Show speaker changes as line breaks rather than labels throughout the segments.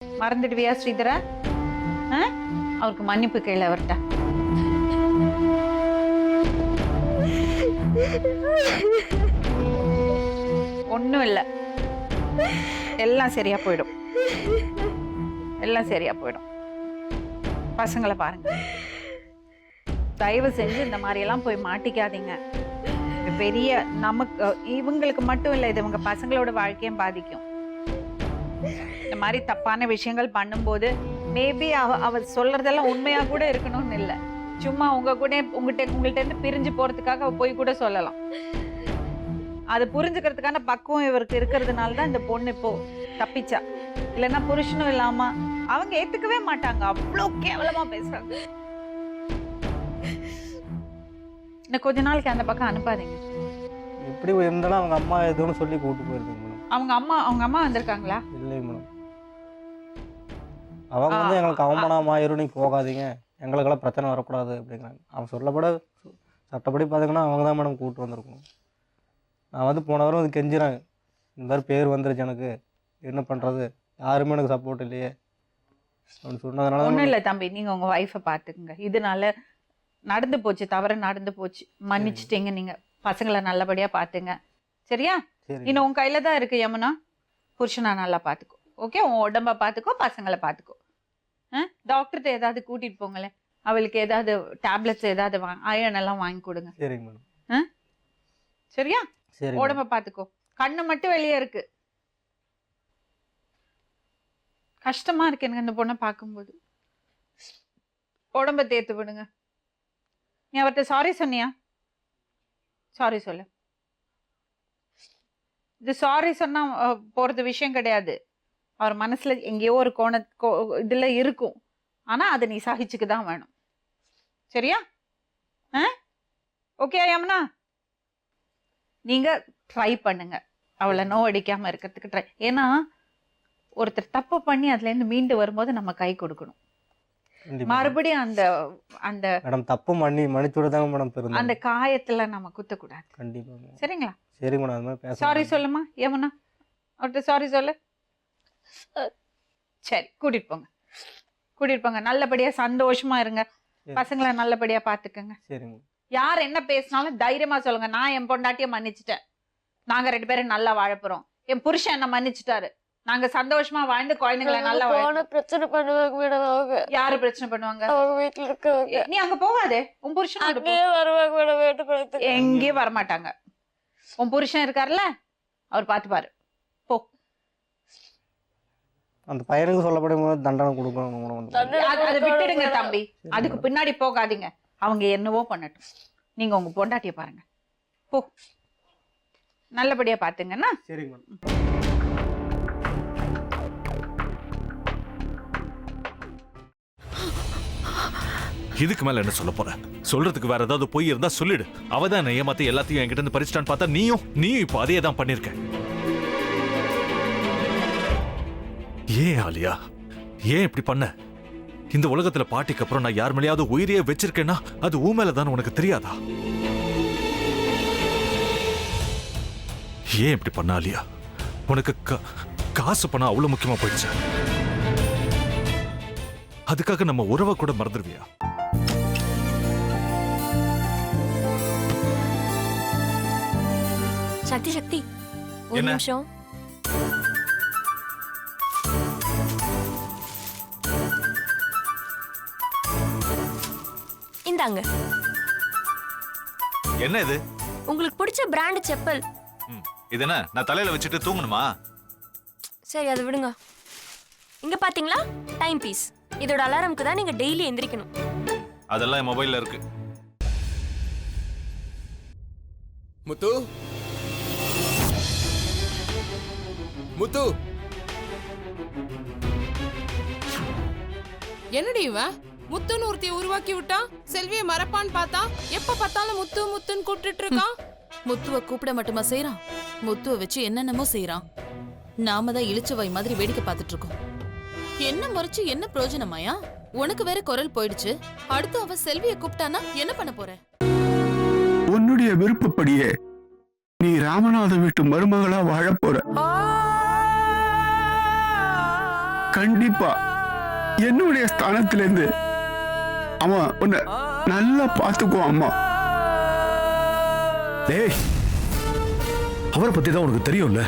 மறந்துடுவியா ஸ்ரீதரா? அவருக்கு மன்னிப்பு கேளு அவர்கிட்ட. ஒண்ணும் இல்ல, எல்லாம் சரியா போயிடும். எல்லாம் சரியா போயிடும். பசங்களை பாருங்க. தயவு செஞ்சு இந்த மாதிரி எல்லாம் போய் மாட்டிக்காதீங்க. பெரிய நமக்கு இவங்களுக்கு மட்டும் இல்லை, இது இவங்க பசங்களோட வாழ்க்கையும் பாதிக்கும். இந்த மாதிரி தப்பான விஷயங்கள் பண்ணும்போது மேபி அவ சொல்றதெல்லாம் உண்மையா கூட இருக்கணும்னு இல்லை. சும்மா உங்கள்கிட்ட இருந்து பிரிஞ்சு போறதுக்காக அவ போய் கூட சொல்லலாம். அது புரிஞ்சுக்கிறதுக்கான பக்குவம் இவருக்கு இருக்கிறதுனால தான் இந்த பொண்ணு இப்போ தப்பிச்சா. இல்லைன்னா புருஷனும் இல்லாம அவங்க ஏத்துக்கவே மாட்டாங்க. அவ்வளோ கேவலமா பேசுறாங்க. இன்னும் கொஞ்ச நாளைக்கு அந்த பக்கம் அனுப்பாதீங்க.
எப்படி இருந்தாலும் அவங்க அம்மா எதுவும் சொல்லி கூட்டு போயிருக்காங்க மேடம்.
அவங்க அம்மா வந்திருக்காங்களா?
இல்லைங்க மேடம். அவங்க வந்து எங்களுக்கு அவமானம் ஆயிரும், நீங்க போகாதீங்க, எங்களுக்கெல்லாம் பிரச்சனை வரக்கூடாது அப்படிங்கிறாங்க. அவன் சொல்லப்பட சட்டப்படி பார்த்தீங்கன்னா அவங்க தான் மேடம் கூப்பிட்டு வந்திருக்கணும். நான் வந்து போன வாரம் வந்து கெஞ்சிறேன், இந்த மாதிரி பேர் வந்துருச்சு, எனக்கு என்ன பண்ணுறது, யாருமே எனக்கு சப்போர்ட் இல்லையே அப்படின்னு சொன்னதுனால.
ஒன்றும் இல்லை தம்பி, நீங்கள் உங்கள் ஒய்ஃபை பார்த்துக்குங்க. இதனால நடந்து போச்சு, தவறு நடந்து போச்சு, மன்னிச்சிட்டீங்க. நீங்கள் பசங்களை நல்லபடியாக பார்த்துங்க, சரியா? இன்னும் உன் கையில் தான் இருக்குது யமுனா. புருஷனா நல்லா பார்த்துக்கோ, ஓகே? உன் உடம்ப பார்த்துக்கோ, பசங்களை பார்த்துக்கோ. டாக்டர்கிட்ட ஏதாவது கூட்டிகிட்டு போங்களேன். அவளுக்கு ஏதாவது டேப்லெட்ஸ் ஏதாவது அயன் எல்லாம் வாங்கி கொடுங்க.
சரிங்க மேடம்.
சரியா? உடம்ப பார்த்துக்கோ. கண்ணு மட்டும் வெளியே இருக்கு. கஷ்டமா இருக்கு எனக்கு இந்த பொண்ணை பார்க்கும்போது. உடம்ப தேத்து விடுங்க. நீ அவர்கிட்ட சாரி சொன்னியா? சாரி சொல்லு. இது சாரி சொன்னா போறது விஷயம் கிடையாது. அவர் மனசுல எங்கேயோ ஒரு இதுல இருக்கும். ஆனா அதை நீ சகிச்சுக்கு தான் வேணும், சரியா? ஓகே யமுனா, நீங்க ட்ரை பண்ணுங்க அவளை நோ அடிக்காம இருக்கிறதுக்கு ட்ரை. ஏன்னா ஒருத்தர் தப்பு பண்ணி அதுல இருந்து மீண்டு வரும்போது நம்ம கை கொடுக்கணும். மறுபடியும் அந்த அந்த
மேடம் தப்பு மன்னிச்சுடுதாங்க மேடம்.
அந்த காயத்துல நம்ம குத்தக்கூடாது.
கண்டிப்பா.
சரிங்களா?
சரி மேடம். அது மாதிரி பேச
சாரி சொல்லுமா யமுனா, அவர்கிட்ட சாரி சொல்லு. சரி, கூட்டிட்டு போங்க. நல்லபடியா சந்தோஷமா இருங்க. பசங்களை நல்லபடியா பாத்துக்கங்க.
சரிங்க.
யார் என்ன பேசினாலும் தைரியமா சொல்லுங்க. நான் என் பொண்டாட்டிய மன்னிச்சிட்டேன், நாங்க 2 பேரும் நல்லா வாழப்போறோம். என் புருஷன் என்ன மன்னிச்சுட்டாரு, நாங்க சந்தோஷமா வாழ்ந்து குழந்தைங்களை நல்லா
பிரச்சனை பண்ணுவாங்க.
யாரு பிரச்சனை பண்ணுவாங்க?
அவங்க வீட்டுல இருக்க.
நீ அங்க போகாதே, உன் புருஷன்
வருவாங்க.
எங்கேயும் வரமாட்டாங்க. உன் புருஷன் இருக்காருல்ல, அவர் பாத்துப்பாரு. போ.
அந்த பையனுக்கு சொல்லப்படும் தண்டனை கொடுக்கணும்.
அதை விட்டுடுங்க தம்பி, அதுக்கு பின்னாடி போகாதீங்க. அவங்க என்னவோ பண்ணட்டும், நீங்க உங்க பொண்டாட்டிய பாருங்க. போ, நல்லபடியா பாத்துங்கன்னா.
சரிங்க மேடம்.
இதுக்கு மேல என்ன சொல்ல போற? சொல்றதுக்கு வேற ஏதாவது பொய் இருந்தா சொல்லிடு. அவதான் என்ன ஏமாத்தி எல்லாத்தையும் என்கிட்ட இருந்து பறிச்சிட்டான்னு பார்த்தா நீயும் இப்ப அதே தான் பண்ணிருக்க. ஏன் ஆலியா, ஏன் இப்படி பண்ண? இந்த உலகத்துல பாட்டிக்கு அப்புறம் நான் யார் மேலேயாவது உயிரியே வச்சிருக்கேன்னா அது ஊ மேலதான் உனக்கு தெரியாதா? ஏன் இப்படி பண்ண ஆலியா? உனக்கு காசு பணம் அவ்வளவு முக்கியமா போயிடுச்சு, அதுக்காக நம்ம உறவை கூட மறந்துடுவியா?
சக்தி ஒரு நிமிஷம். இந்தாங்க.
என்ன இது?
உங்களுக்கு பிடிச்ச பிராண்ட் செப்பல்.
இது என்ன நான் தலையில வச்சுட்டு தூங்கணுமா?
சரி, அதை விடுங்க. இங்க பாத்தீங்களா, டைம் பீஸ். இதோட அலாரம்க்கு தான் நீங்க டெய்லி எந்திரிக்கணும்.
அதெல்லாம் என் மொபைல்ல இருக்கு.
முத்து, முத்து,
என்னடி இவன் முத்துன்னு ஒருத்தைய உருவாக்கி விட்டான். செல்வியை மறப்பான்னு பார்த்தா எப்ப பார்த்தாலும் முத்து முத்துன்னு கூப்பிட்டு இருக்கான்.
முத்துவை கூப்பிட மட்டுமா செய்யறான், முத்துவை வச்சு என்னென்னமோ செய்யறான். நாம தான் இழிச்சவை மாதிரி வேடிக்கை பார்த்துட்டு இருக்கோம். என்ன முறைச்சு என்ன பிரயோஜனமாயா? உனக்கு வேற குரல் போயிடுச்சு. அடுத்து அவ செல்வியை கூப்பிட்டானா என்ன பண்ண போற?
உன்னுடைய விருப்பப்படியே நீ ராமநாத வீட்டு மருமகளா வாழ போற. கண்டிப்பா என்னுடைய ஸ்தானத்திலேருந்து அவன் உன்னை நல்லா பார்த்துக்குவான் அம்மா.
டேய், அவரை பத்தி தான் உனக்கு தெரியும்ல.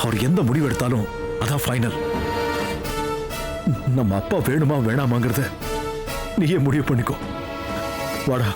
அவர் எந்த முடிவு எடுத்தாலும் அதான் ஃபைனல். நம்ம அப்பா வேணுமா வேணாமாங்கிறத நீயே முடிவு பண்ணிக்கோ. வாடா.